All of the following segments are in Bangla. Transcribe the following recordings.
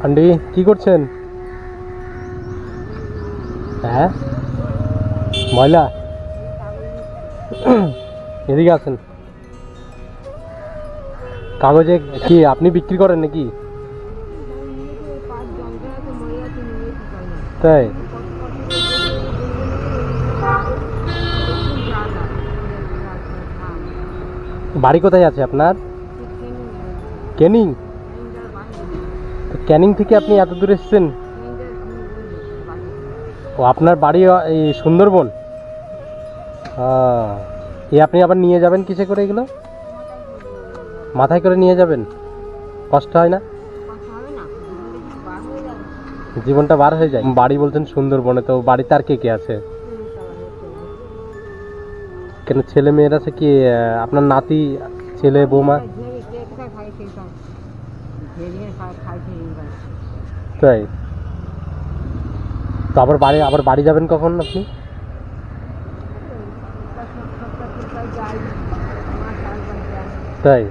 আন্টি কি করছেন? হ্যাঁ ময়লা এদিকে আসেন। কাগজে কি আপনি বিক্রি করেন নাকি? তাই বাড়ি কোথায় আছে আপনার? ক্যানিং? তো ক্যানিং থেকে আপনি এত দূর এসেছেন? ও আপনার বাড়ি এই সুন্দরবন? আপনি আবার নিয়ে যাবেন কিসে করে এগুলো? মাথায় করে নিয়ে যাবেন? কষ্ট হয় না? জীবনটা বার হয়ে যায়। বাড়ি বলছেন সুন্দরবনে, তো বাড়িতে আর কে কে আছে? কেন ছেলে মেয়ের আছে কি? আপনার নাতি, ছেলে, বৌমা? তাই তো আবার বাড়ি যাবেন কখন আপনি? তাই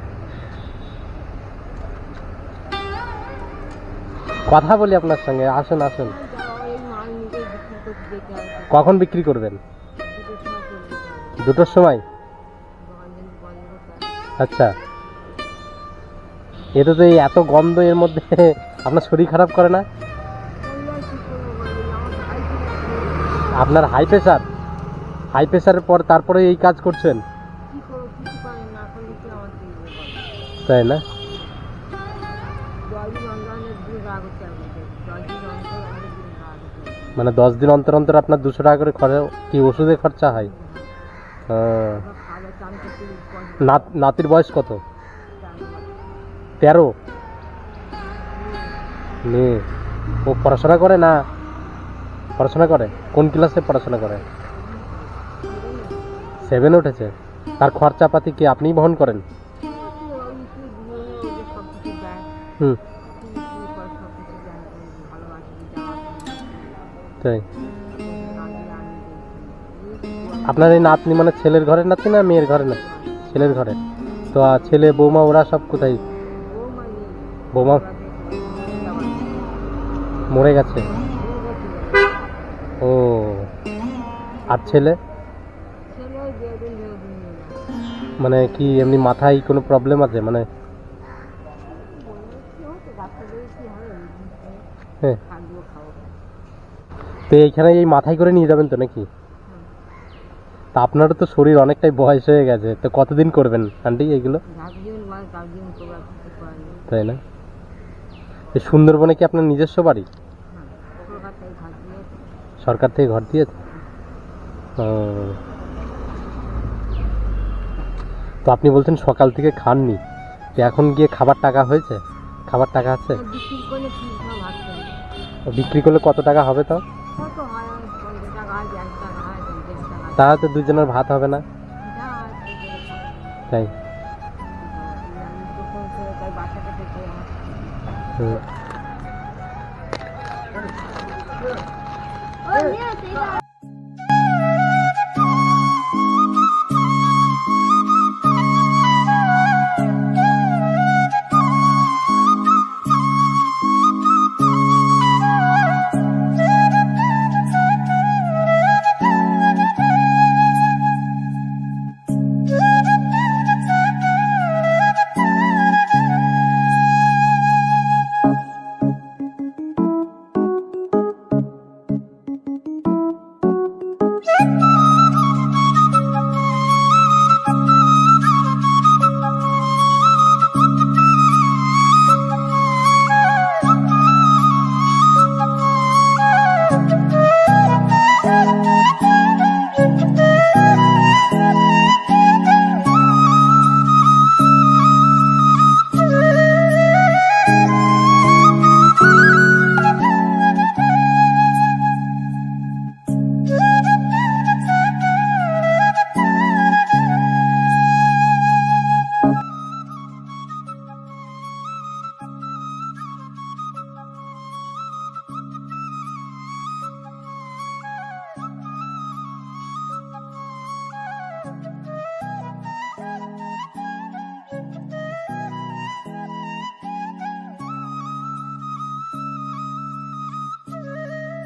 কথা বলি আপনার সঙ্গে, আসুন আসুন। কখন বিক্রি করবেন? 2টোর সময়? আচ্ছা, এটা তো এই এত গন্ধ এর মধ্যে আপনার শরীর খারাপ করে না? আপনার হাই প্রেশার? হাই প্রেশারের পর তারপরে এই কাজ করছেন? তাই না? মানে 10 দিন অন্তর অন্তর আপনার 200 টাকা করে কি ওষুধে খরচা হয়? নাতির বয়স কত? 13? মেয়ে? ও পড়াশোনা করে না? পড়াশোনা করে? কোন ক্লাসে পড়াশোনা করে? 7 উঠেছে? তার খরচাপাতি কি আপনিই বহন করেন? হুম। তাই আপনার এই নাতনি মানে ছেলের ঘরের নাতনি না মেয়ের ঘরে? না ছেলের ঘরে। তো ছেলে বৌমা ওরা সব কোথায়? বৌমা মরে গেছে? ও, আর ছেলে? মানে কি এমনি মাথায় কোনো প্রবলেম আছে মানে? হ্যাঁ, তো এইখানে এই মাথায় করে নিয়ে যাবেন তো নাকি? তা আপনারও তো শরীর অনেকটাই বয়স হয়ে গেছে, তো কতদিন করবেন আন্টি এগুলো? তাই না? এই সুন্দরবনে কি আপনার নিজস্ব বাড়ি? সরকার থেকে ঘর দিয়েছে? তো আপনি বলছেন সকাল থেকে খাননি, তো এখন গিয়ে খাবার টাকা হয়েছে? খাবার টাকা আছে? বিক্রি করলে কত টাকা হবে? তো তাহলে তো দুজনের ভাত হবে না? তাই হুম।